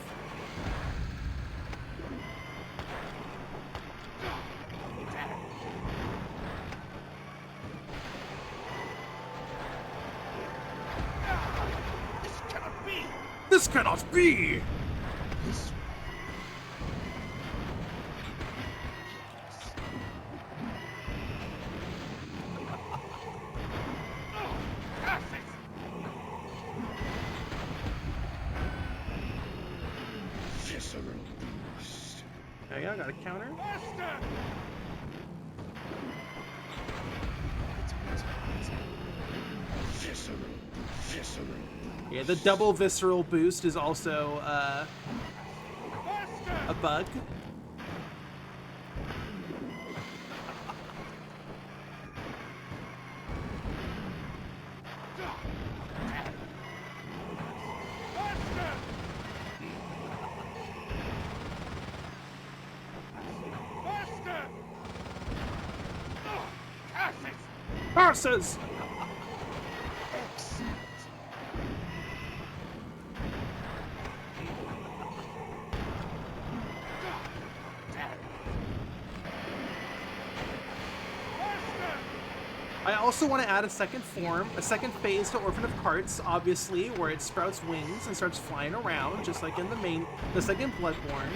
This cannot be! There you go, got a counter. Yeah, the double visceral boost is also a bug. Passes! I also want to add a second form, a second phase to Orphan of Karts, obviously, where it sprouts wings and starts flying around, just like in the second Bloodborne.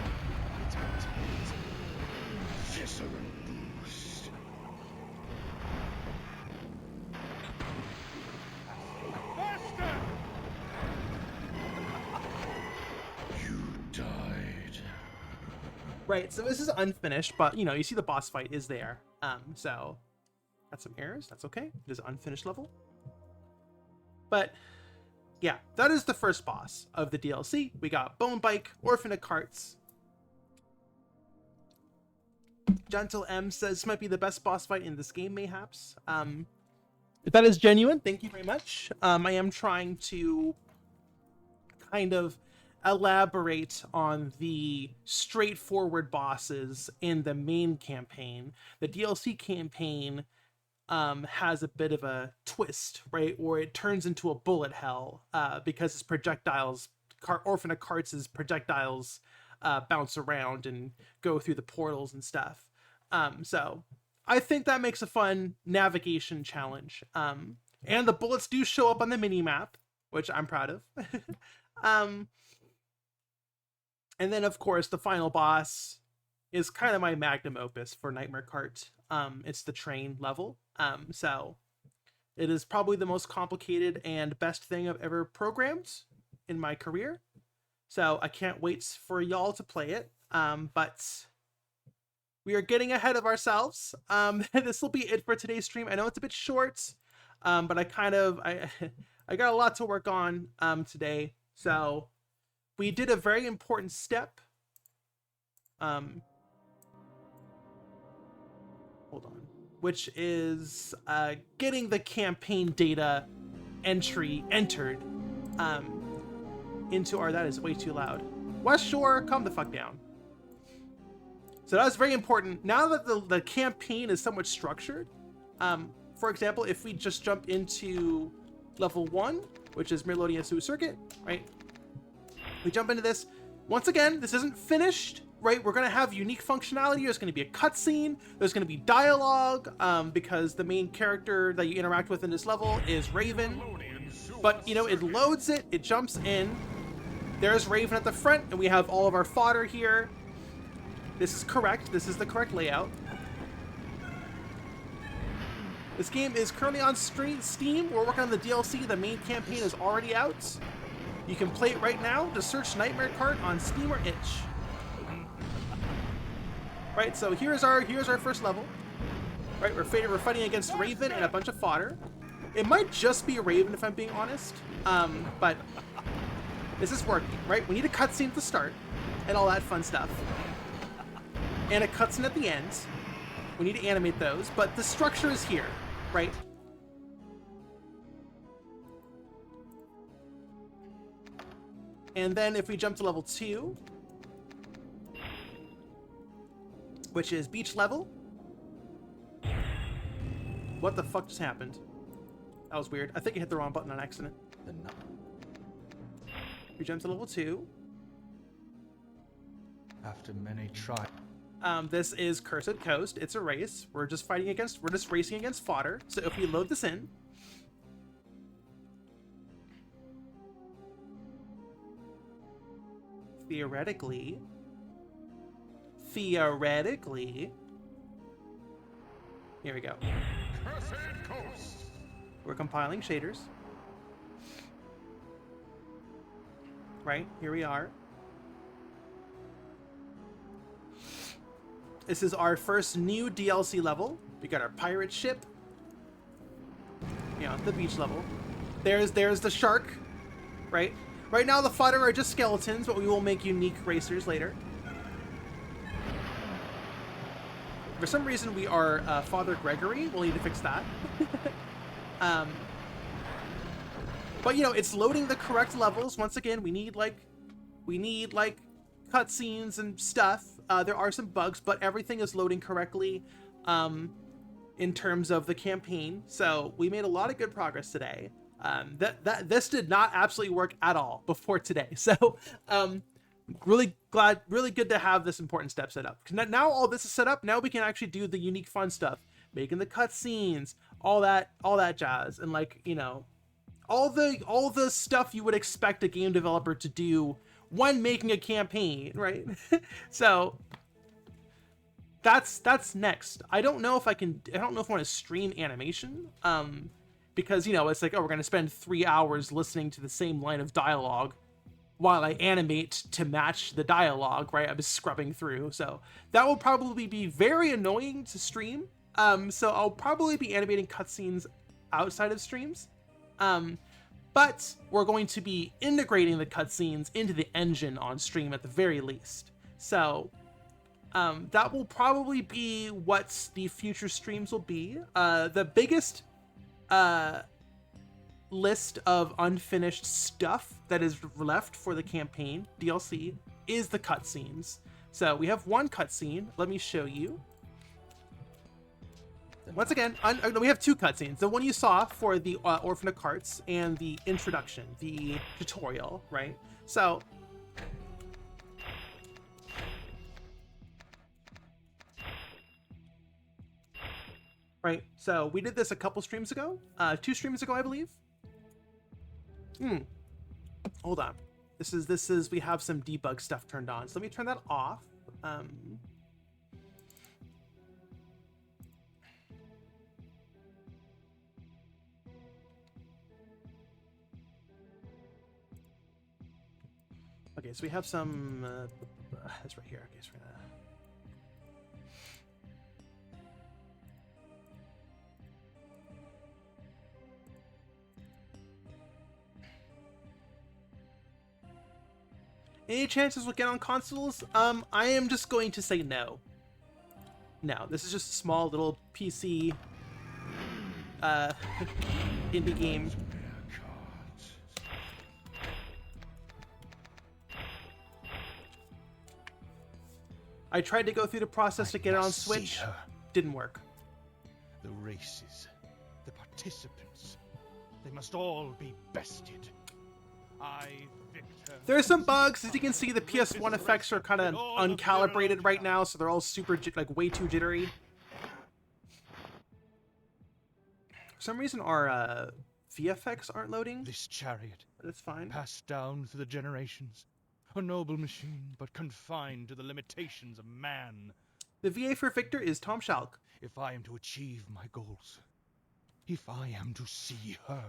Right, so this is unfinished, but you know, you see the boss fight is there. So got some errors, that's okay. It is an unfinished level. But yeah, that is the first boss of the DLC. We got Bone Bike, Orphan of Karts. Gentle M says this might be the best boss fight in this game, mayhaps. If that is genuine, thank you very much. I am trying to kind of elaborate on the straightforward bosses in the main campaign. The DLC campaign has a bit of a twist, right, where it turns into a bullet hell because its projectiles, Orphan of Karts' projectiles bounce around and go through the portals and stuff. So I think that makes a fun navigation challenge. And the bullets do show up on the mini-map, which I'm proud of. And then, of course, the final boss is kind of my magnum opus for Nightmare Kart. It's the train level. So it is probably the most complicated and best thing I've ever programmed in my career. So I can't wait for y'all to play it. But we are getting ahead of ourselves. This will be it for today's stream. I know it's a bit short, but I got a lot to work on today. So we did a very important step. Hold on. Which is getting the campaign data entered into our... That is way too loud. West Shore, calm the fuck down. So that was very important. Now that the campaign is somewhat structured, for example, if we just jump into level 1, which is Melodia Sue Circuit, right? We jump into this. Once again, this isn't finished, right? We're going to have unique functionality. There's going to be a cutscene. There's going to be dialogue, because the main character that you interact with in this level is Raven. But, you know, it loads it. It jumps in. There's Raven at the front, and we have all of our fodder here. This is correct. This is the correct layout. This game is currently on Steam. We're working on the DLC. The main campaign is already out. You can play it right now. Just search Nightmare Kart on Steam or Itch. Right, so here's our first level. Right, we're fighting against Raven and a bunch of fodder. It might just be Raven if I'm being honest. But this is working, right? We need a cutscene at the start and all that fun stuff. And a cutscene at the end. We need to animate those, but the structure is here, right? And then if we jump to level 2, which is beach level. What the fuck just happened? That was weird. I think I hit the wrong button on accident. We jump to level 2. After many tries. This is Cursed Coast. It's a race. We're just racing against fodder. So if we load this in, theoretically, here we go. We're compiling shaders. Right, here we are. This is our first new DLC level. We got our pirate ship. Yeah, the beach level. There's the shark, right? Right now the fodder are just skeletons, but we will make unique racers later. For some reason we are Father Gregory. We'll need to fix that. But you know, it's loading the correct levels. Once again, we need like cutscenes and stuff. There are some bugs, but everything is loading correctly in terms of the campaign. So we made a lot of good progress today. This did not absolutely work at all before today. So really good to have this important step set up. Now all this is set up. Now we can actually do the unique fun stuff, making the cutscenes, all that jazz, and like, you know, all the stuff you would expect a game developer to do when making a campaign, right? So that's next. I don't know if I want to stream animation, because, you know, it's like, oh, we're going to spend 3 hours listening to the same line of dialogue while I animate to match the dialogue, right? I'm scrubbing through. So that will probably be very annoying to stream. So I'll probably be animating cutscenes outside of streams. But we're going to be integrating the cutscenes into the engine on stream at the very least. So that will probably be what the future streams will be. The biggest list of unfinished stuff that is left for the campaign DLC is the cutscenes. So we have one cutscene. Let me show you. Once again, we have two cutscenes. The one you saw for the Orphan of Karts and the introduction, the tutorial, right? So right, so we did this a couple streams ago, 2 streams ago, I believe. Hold on. This is we have some debug stuff turned on. So let me turn that off. Okay, so we have some. That's right here. Okay, so we're gonna. Any chances we'll get on consoles? I am just going to say no. No, this is just a small little PC indie game. I tried to go through the process to get it on Switch. Didn't work. The races, the participants, they must all be bested. There are some bugs. As you can see, the PS1 effects are kind of uncalibrated right now, so they're all super, like, way too jittery. For some reason, our VFX aren't loading. This chariot, that's fine. Passed down through the generations. A noble machine, but confined to the limitations of man. The VA for Victor is Tom Schalk. If I am to achieve my goals, if I am to see her,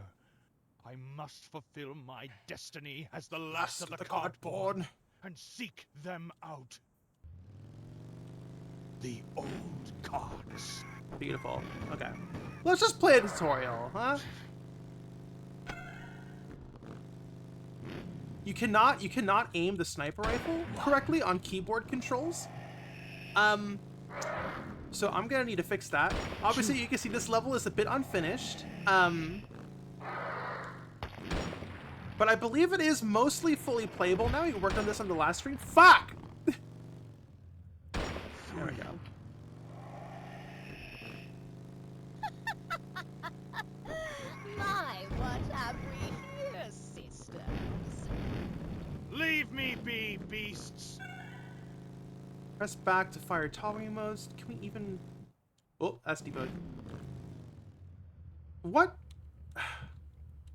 I must fulfill my destiny as the last of the cardboard and seek them out. The old cards. Beautiful. Okay. Let's just play a tutorial, huh? You cannot aim the sniper rifle correctly on keyboard controls. So I'm gonna need to fix that. Obviously, you can see this level is a bit unfinished. But I believe it is mostly fully playable now. You worked on this on the last stream. Fuck! There we go. My, what have we here, sisters? Leave me be, beasts! Press back to fire toggling modes. Can we even... Oh, that's debug. What?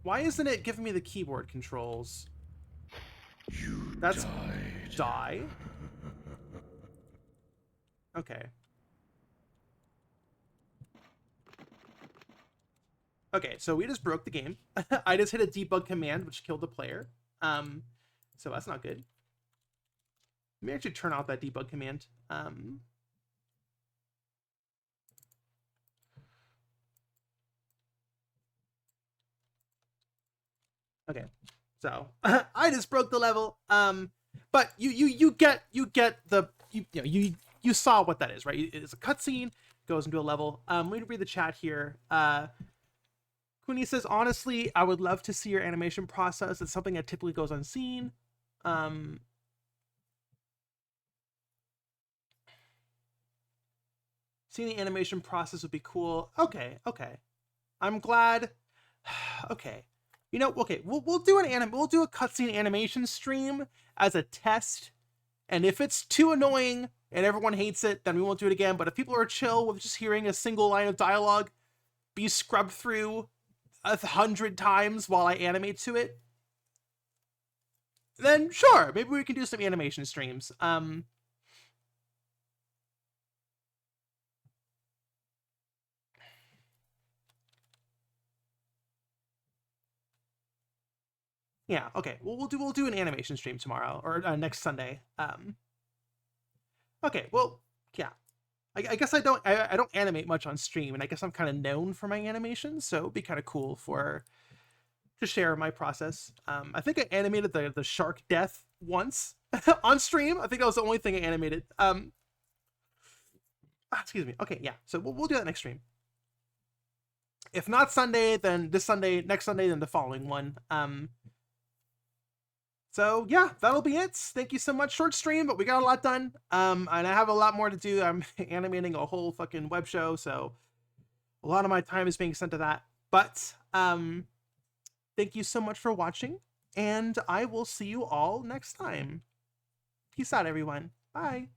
Why isn't it giving me the keyboard controls? That's died. Die? Okay. Okay, so we just broke the game. I just hit a debug command, which killed the player. So that's not good. Let me actually turn off that debug command. Okay, so I just broke the level. But you get the you saw what that is, right? It's a cutscene, goes into a level. Let me read the chat here. Kuni says, honestly, I would love to see your animation process. It's something that typically goes unseen. Seeing the animation process would be cool. Okay. I'm glad. Okay. You know, okay, we'll do we'll do a cutscene animation stream as a test. And if it's too annoying and everyone hates it, then we won't do it again. But if people are chill with just hearing a single line of dialogue be scrubbed through 100 times while I animate to it, then sure, maybe we can do some animation streams. Yeah, okay. Well, we'll do an animation stream tomorrow or next Sunday. Okay. Well, yeah. I guess I don't animate much on stream, and I guess I'm kind of known for my animations, so it'd be kind of cool to share my process. I think I animated the shark death once on stream. I think that was the only thing I animated. Excuse me. Okay, yeah. So we'll do that next stream. If not Sunday, then this Sunday, next Sunday, then the following one. So yeah, that'll be it. Thank you so much. Short stream, but we got a lot done. And I have a lot more to do. I'm animating a whole fucking web show, so a lot of my time is being sent to that. But thank you so much for watching, and I will see you all next time. Peace out, everyone. Bye.